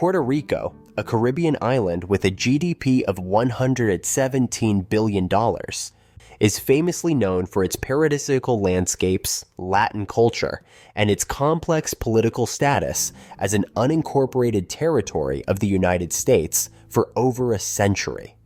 Puerto Rico, a Caribbean island with a GDP of $117 billion, is famously known for its paradisiacal landscapes, Latin culture, and its complex political status as an unincorporated territory of the United States for over a century.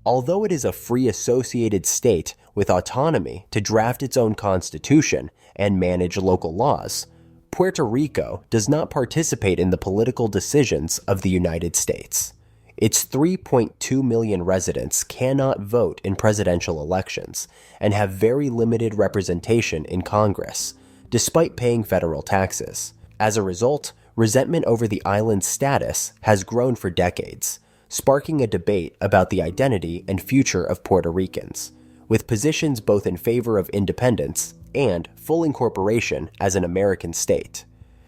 Although it is a free associated state with autonomy to draft its own constitution and manage local laws, Puerto Rico does not participate in the political decisions of the United States. Its 3.2 million residents cannot vote in presidential elections and have very limited representation in Congress, despite paying federal taxes. As a result, resentment over the island's status has grown for decades, sparking a debate about the identity and future of Puerto Ricans, with positions both in favor of independence and full incorporation as an American state.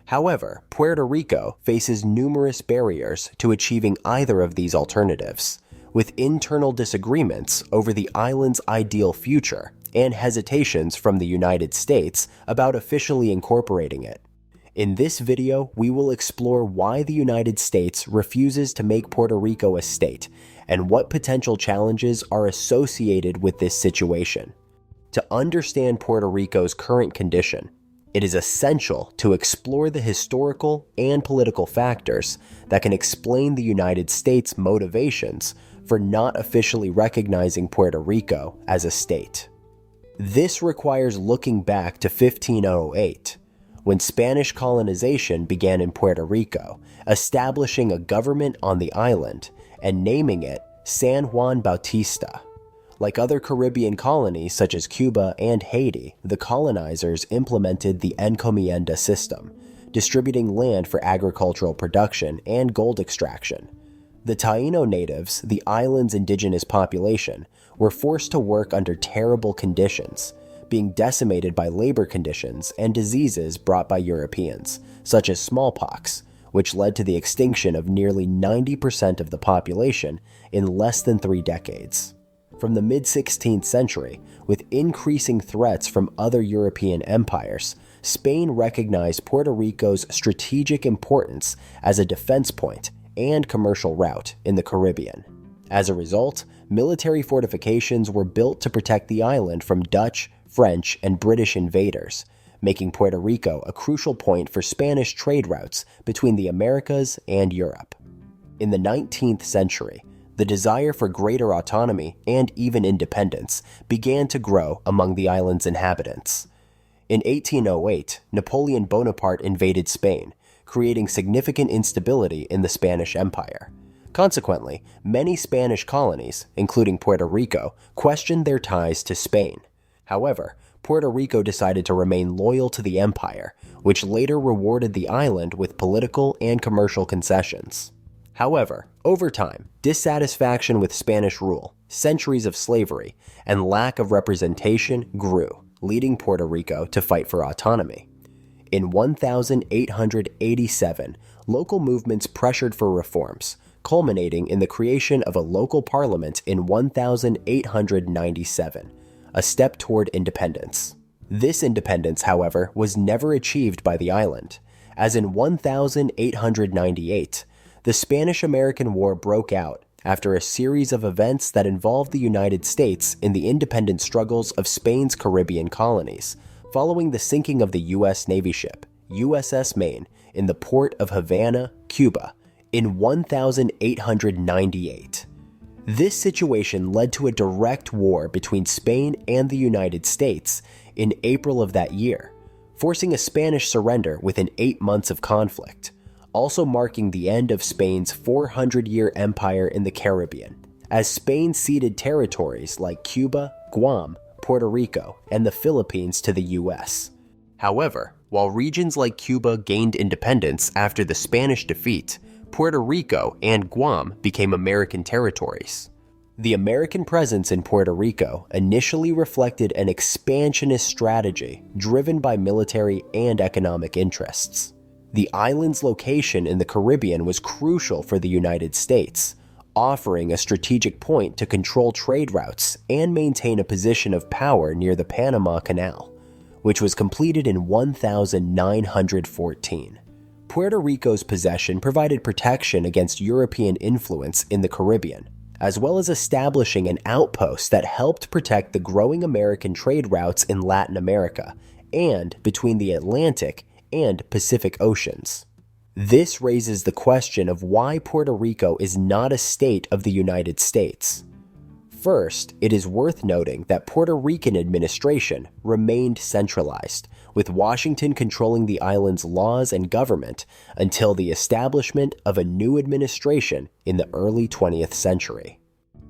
However, Puerto Rico faces numerous barriers to achieving either of these alternatives, with internal disagreements over the island's ideal future and hesitations from the United States about officially incorporating it. In this video, we will explore why the United States refuses to make Puerto Rico a state and what potential challenges are associated with this situation. To understand Puerto Rico's current condition, it is essential to explore the historical and political factors that can explain the United States' motivations for not officially recognizing Puerto Rico as a state. This requires looking back to 1508, when Spanish colonization began in Puerto Rico, establishing a government on the island and naming it San Juan Bautista. Like other Caribbean colonies such as Cuba and Haiti, the colonizers implemented the encomienda system, distributing land for agricultural production and gold extraction. The Taíno natives, the island's indigenous population, were forced to work under terrible conditions, being decimated by labor conditions and diseases brought by Europeans, such as smallpox, which led to the extinction of nearly 90% of the population in less than 3 decades. From the mid-16th century, with increasing threats from other European empires, Spain recognized Puerto Rico's strategic importance as a defense point and commercial route in the Caribbean. As a result, military fortifications were built to protect the island from Dutch, French, and British invaders, making Puerto Rico a crucial point for Spanish trade routes between the Americas and Europe. In the 19th century, the desire for greater autonomy and even independence began to grow among the island's inhabitants. In 1808, Napoleon Bonaparte invaded Spain, creating significant instability in the Spanish Empire. Consequently, many Spanish colonies, including Puerto Rico, questioned their ties to Spain. However, Puerto Rico decided to remain loyal to the empire, which later rewarded the island with political and commercial concessions. However, over time, dissatisfaction with Spanish rule, centuries of slavery, and lack of representation grew, leading Puerto Rico to fight for autonomy. In 1887, local movements pressured for reforms, culminating in the creation of a local parliament in 1897, a step toward independence. This independence, however, was never achieved by the island, as in 1898, the Spanish-American War broke out after a series of events that involved the United States in the independent struggles of Spain's Caribbean colonies, following the sinking of the U.S. Navy ship, USS Maine, in the port of Havana, Cuba, in 1898. This situation led to a direct war between Spain and the United States in April of that year, forcing a Spanish surrender within 8 months of conflict, also marking the end of Spain's 400-year empire in the Caribbean, as Spain ceded territories like Cuba, Guam, Puerto Rico, and the Philippines to the U.S. However, while regions like Cuba gained independence after the Spanish defeat, Puerto Rico and Guam became American territories. The American presence in Puerto Rico initially reflected an expansionist strategy driven by military and economic interests. The island's location in the Caribbean was crucial for the United States, offering a strategic point to control trade routes and maintain a position of power near the Panama Canal, which was completed in 1914. Puerto Rico's possession provided protection against European influence in the Caribbean, as well as establishing an outpost that helped protect the growing American trade routes in Latin America and between the Atlantic and Pacific Oceans. This raises the question of why Puerto Rico is not a state of the United States. First, it is worth noting that Puerto Rican administration remained centralized, with Washington controlling the island's laws and government until the establishment of a new administration in the early 20th century.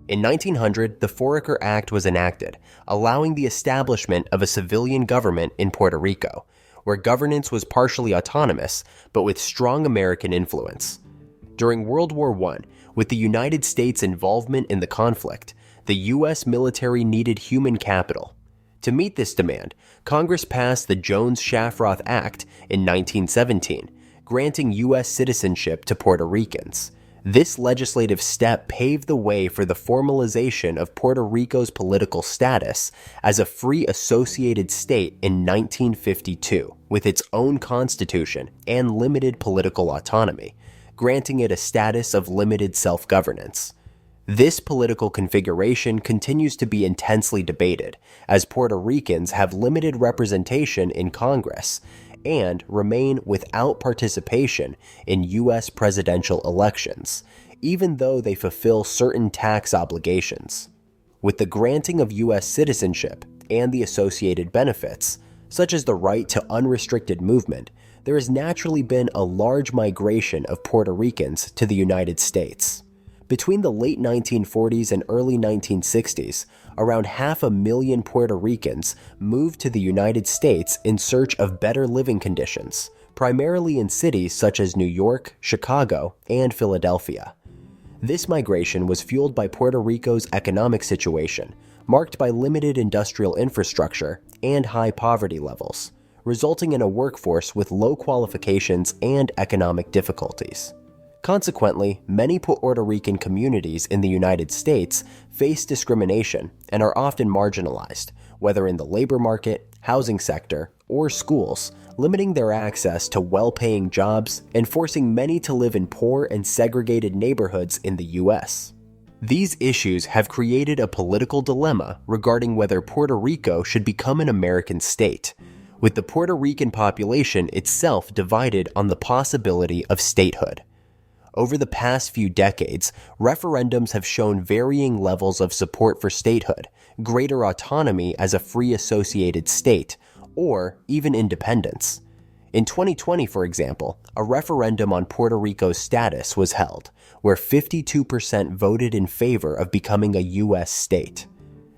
In 1900, the Foraker Act was enacted, allowing the establishment of a civilian government in Puerto Rico, where governance was partially autonomous but with strong American influence. During World War I, with the United States' involvement in the conflict, the U.S. military needed human capital. To meet this demand, Congress passed the Jones-Shafroth Act in 1917, granting U.S. citizenship to Puerto Ricans. This legislative step paved the way for the formalization of Puerto Rico's political status as a free associated state in 1952, with its own constitution and limited political autonomy, granting it a status of limited self-governance. This political configuration continues to be intensely debated, as Puerto Ricans have limited representation in Congress and remain without participation in U.S. presidential elections, even though they fulfill certain tax obligations. With the granting of U.S. citizenship and the associated benefits, such as the right to unrestricted movement, there has naturally been a large migration of Puerto Ricans to the United States. Between the late 1940s and early 1960s, around 500,000 Puerto Ricans moved to the United States in search of better living conditions, primarily in cities such as New York, Chicago, and Philadelphia. This migration was fueled by Puerto Rico's economic situation, marked by limited industrial infrastructure and high poverty levels, resulting in a workforce with low qualifications and economic difficulties. Consequently, many Puerto Rican communities in the United States face discrimination and are often marginalized, whether in the labor market, housing sector, or schools, limiting their access to well-paying jobs and forcing many to live in poor and segregated neighborhoods in the U.S. These issues have created a political dilemma regarding whether Puerto Rico should become an American state, with the Puerto Rican population itself divided on the possibility of statehood. Over the past few decades, referendums have shown varying levels of support for statehood, greater autonomy as a free associated state, or even independence. In 2020, for example, a referendum on Puerto Rico's status was held, where 52% voted in favor of becoming a U.S. state.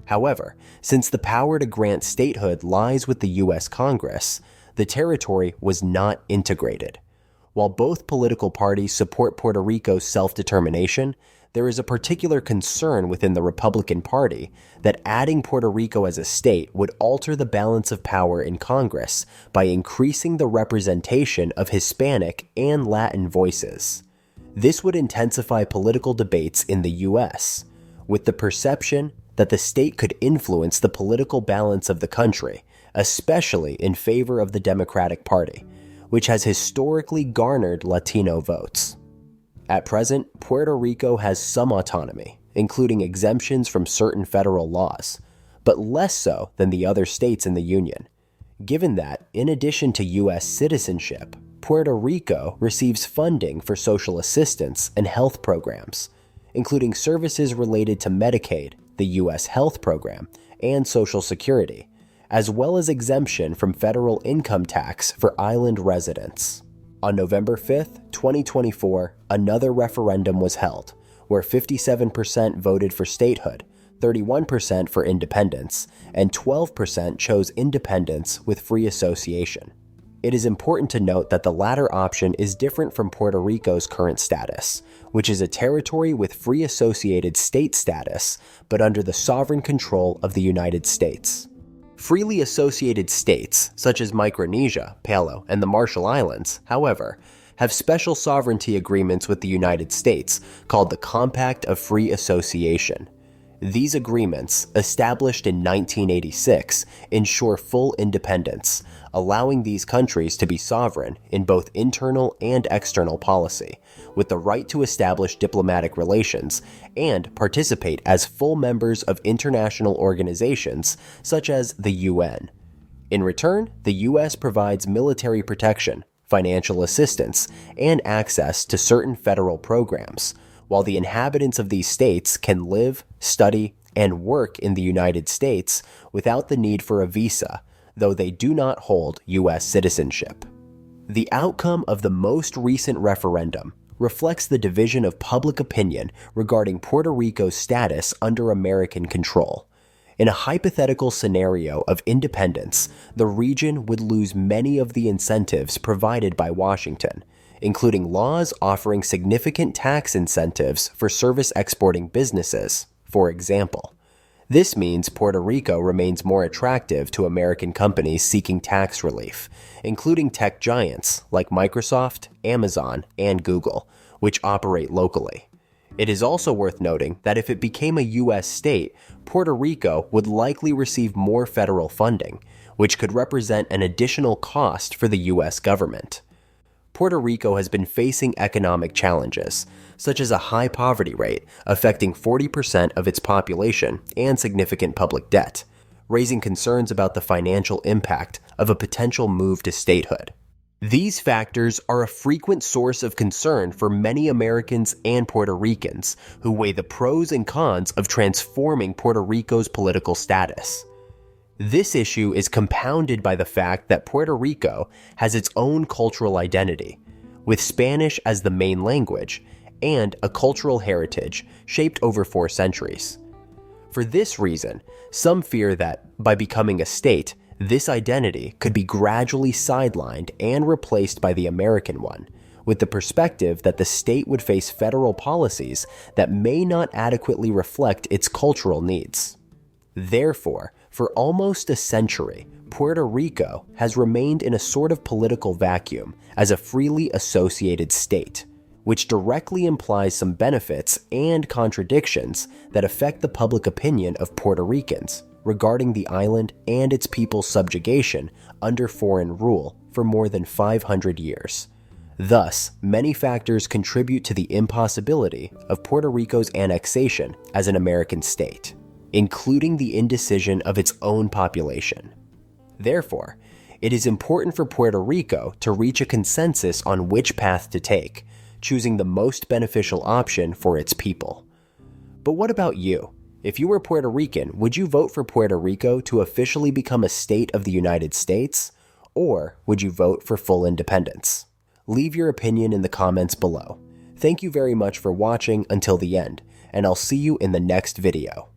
However, since the power to grant statehood lies with the U.S. Congress, the territory was not integrated. While both political parties support Puerto Rico's self-determination, there is a particular concern within the Republican Party that adding Puerto Rico as a state would alter the balance of power in Congress by increasing the representation of Hispanic and Latin voices. This would intensify political debates in the U.S., with the perception that the state could influence the political balance of the country, especially in favor of the Democratic Party, which has historically garnered Latino votes. At present, Puerto Rico has some autonomy, including exemptions from certain federal laws, but less so than the other states in the Union. Given that, in addition to U.S. citizenship, Puerto Rico receives funding for social assistance and health programs, including services related to Medicaid, the U.S. health program, and Social Security, as well as exemption from federal income tax for island residents. On November 5, 2024, another referendum was held, where 57% voted for statehood, 31% for independence, and 12% chose independence with free association. It is important to note that the latter option is different from Puerto Rico's current status, which is a territory with free associated state status, but under the sovereign control of the United States. Freely associated states, such as Micronesia, Palau, and the Marshall Islands, however, have special sovereignty agreements with the United States called the Compact of Free Association. These agreements, established in 1986, ensure full independence, allowing these countries to be sovereign in both internal and external policy, with the right to establish diplomatic relations and participate as full members of international organizations such as the UN. In return, the U.S. provides military protection, financial assistance, and access to certain federal programs, while the inhabitants of these states can live, study, and work in the United States without the need for a visa, though they do not hold U.S. citizenship. The outcome of the most recent referendum reflects the division of public opinion regarding Puerto Rico's status under American control. In a hypothetical scenario of independence, the region would lose many of the incentives provided by Washington, including laws offering significant tax incentives for service exporting businesses, for example. This means Puerto Rico remains more attractive to American companies seeking tax relief, including tech giants like Microsoft, Amazon, and Google, which operate locally. It is also worth noting that if it became a U.S. state, Puerto Rico would likely receive more federal funding, which could represent an additional cost for the U.S. government. Puerto Rico has been facing economic challenges, such as a high poverty rate affecting 40% of its population and significant public debt, raising concerns about the financial impact of a potential move to statehood. These factors are a frequent source of concern for many Americans and Puerto Ricans who weigh the pros and cons of transforming Puerto Rico's political status. This issue is compounded by the fact that Puerto Rico has its own cultural identity, with Spanish as the main language, and a cultural heritage shaped over 4 centuries. For this reason, some fear that, by becoming a state, this identity could be gradually sidelined and replaced by the American one, with the perspective that the state would face federal policies that may not adequately reflect its cultural needs. Therefore, for almost a century, Puerto Rico has remained in a sort of political vacuum as a freely associated state, which directly implies some benefits and contradictions that affect the public opinion of Puerto Ricans regarding the island and its people's subjugation under foreign rule for more than 500 years. Thus, many factors contribute to the impossibility of Puerto Rico's annexation as an American state, including the indecision of its own population. Therefore, it is important for Puerto Rico to reach a consensus on which path to take, choosing the most beneficial option for its people. But what about you? If you were Puerto Rican, would you vote for Puerto Rico to officially become a state of the United States, or would you vote for full independence? Leave your opinion in the comments below. Thank you very much for watching until the end, and I'll see you in the next video.